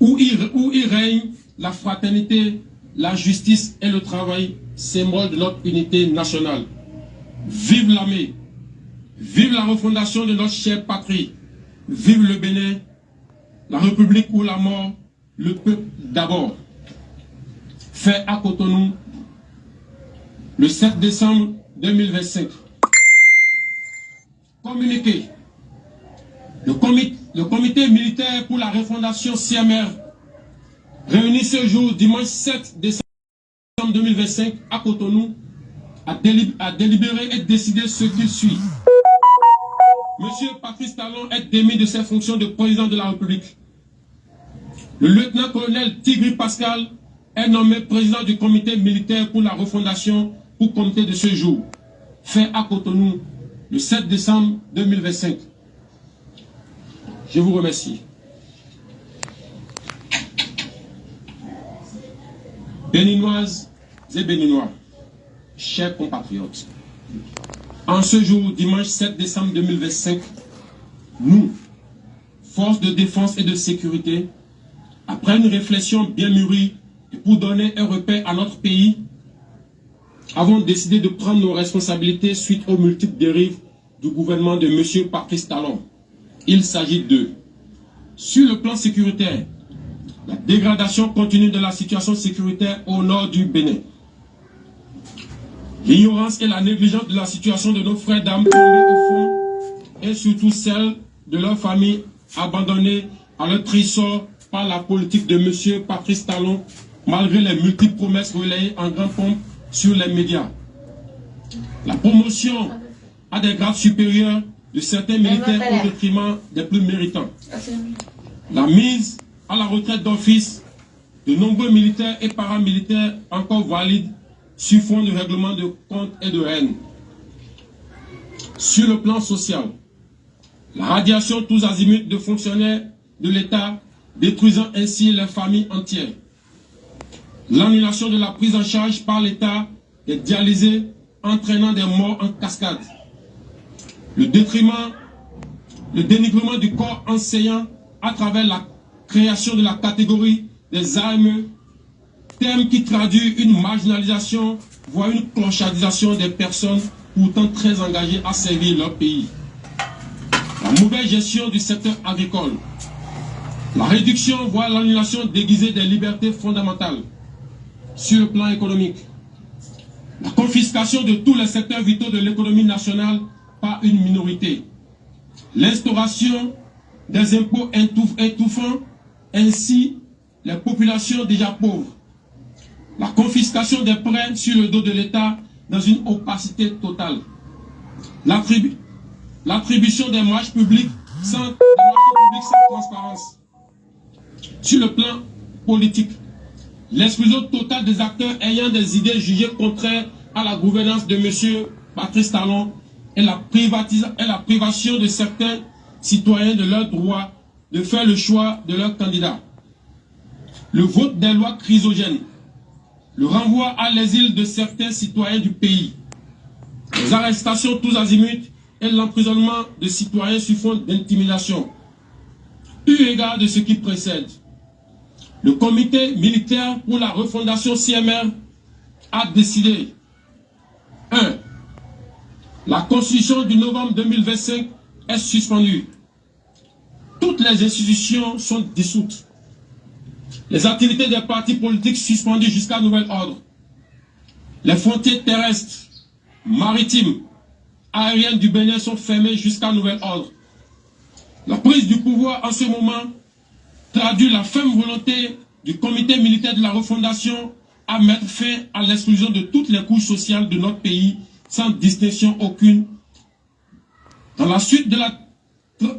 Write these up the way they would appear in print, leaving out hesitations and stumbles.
où il règne la fraternité, la justice et le travail, symbole de notre unité nationale. Vive l'armée, vive la refondation de notre chère patrie, vive le Bénin, la République ou la mort, le peuple d'abord. Fait à Cotonou, le 7 décembre 2025. Communiqué. Le comité militaire pour la refondation CMR, réuni ce jour, dimanche 7 décembre 2025, à Cotonou, a délibéré et décidé ce qu'il suit. Monsieur Patrice Talon est démis de ses fonctions de président de la République. Le lieutenant-colonel Tigri Pascal est nommé président du comité militaire pour la refondation pour comité de ce jour, fait à Cotonou, le 7 décembre 2025. Je vous remercie. Béninoises et Béninois, chers compatriotes, en ce jour, dimanche 7 décembre 2025, nous, forces de défense et de sécurité, après une réflexion bien mûrie et pour donner un repère à notre pays, avons décidé de prendre nos responsabilités suite aux multiples dérives du gouvernement de M. Patrice Talon. Il s'agit de, sur le plan sécuritaire, la dégradation continue de la situation sécuritaire au nord du Bénin. L'ignorance et la négligence de la situation de nos frères d'armes tombés au fond et surtout celle de leurs familles abandonnées à leur trésor par la politique de M. Patrice Talon, malgré les multiples promesses relayées en grande pompe sur les médias. La promotion à des grades supérieurs de certains militaires au détriment des plus méritants. La mise à la retraite d'office de nombreux militaires et paramilitaires encore valides sur fond de règlement de compte et de haine. Sur le plan social, la radiation tous azimuts de fonctionnaires de l'État, détruisant ainsi les familles entières. L'annulation de la prise en charge par l'État des dialysés, entraînant des morts en cascade. Le dénigrement du corps enseignant à travers la création de la catégorie des AME, terme qui traduit une marginalisation, voire une clochardisation des personnes pourtant très engagées à servir leur pays. La mauvaise gestion du secteur agricole. La réduction, voire l'annulation déguisée des libertés fondamentales. Sur le plan économique, la confiscation de tous les secteurs vitaux de l'économie nationale par une minorité. L'instauration des impôts étouffant ainsi les populations déjà pauvres. La confiscation des prêts sur le dos de l'État dans une opacité totale. L'attribution des marges publiques sans transparence. Sur le plan politique, l'exclusion totale des acteurs ayant des idées jugées contraires à la gouvernance de M. Patrice Talon et la privation de certains citoyens de leur droit de faire le choix de leur candidat. Le vote des lois chrysogènes, le renvoi à l'exil de certains citoyens du pays, les arrestations tous azimuts et l'emprisonnement de citoyens sur fond d'intimidation. Eu égard de ce qui précède, le comité militaire pour la refondation CMR a décidé 1. La constitution du novembre 2025 est suspendue. Toutes les institutions sont dissoutes. Les activités des partis politiques suspendues jusqu'à nouvel ordre. Les frontières terrestres, maritimes, aériennes du Bénin sont fermées jusqu'à nouvel ordre. La prise du pouvoir en ce moment traduit la ferme volonté du comité militaire de la refondation à mettre fin à l'exclusion de toutes les couches sociales de notre pays sans distinction aucune. Dans la suite de la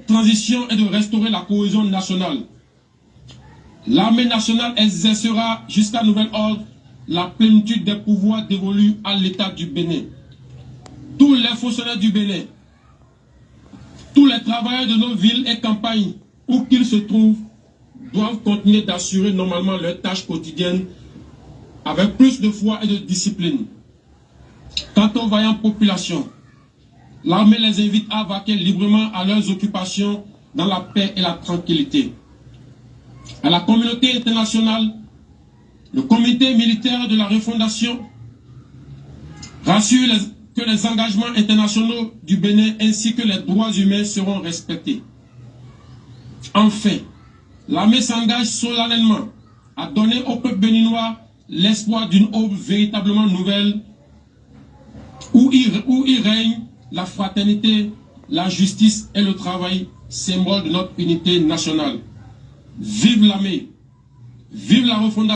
transition et de restaurer la cohésion nationale. L'armée nationale exercera jusqu'à nouvel ordre la plénitude des pouvoirs dévolus à l'État du Bénin. Tous les fonctionnaires du Bénin, tous les travailleurs de nos villes et campagnes, où qu'ils se trouvent, doivent continuer d'assurer normalement leurs tâches quotidiennes avec plus de foi et de discipline. Quant aux vaillantes populations, l'armée les invite à vaquer librement à leurs occupations dans la paix et la tranquillité. à la communauté internationale, le comité militaire de la refondation rassure que les engagements internationaux du Bénin ainsi que les droits humains seront respectés. Enfin, l'armée s'engage solennellement à donner au peuple béninois l'espoir d'une aube véritablement nouvelle où il règne la fraternité, la justice et le travail, symbole de notre unité nationale. Vive l'armée, vive la refondation.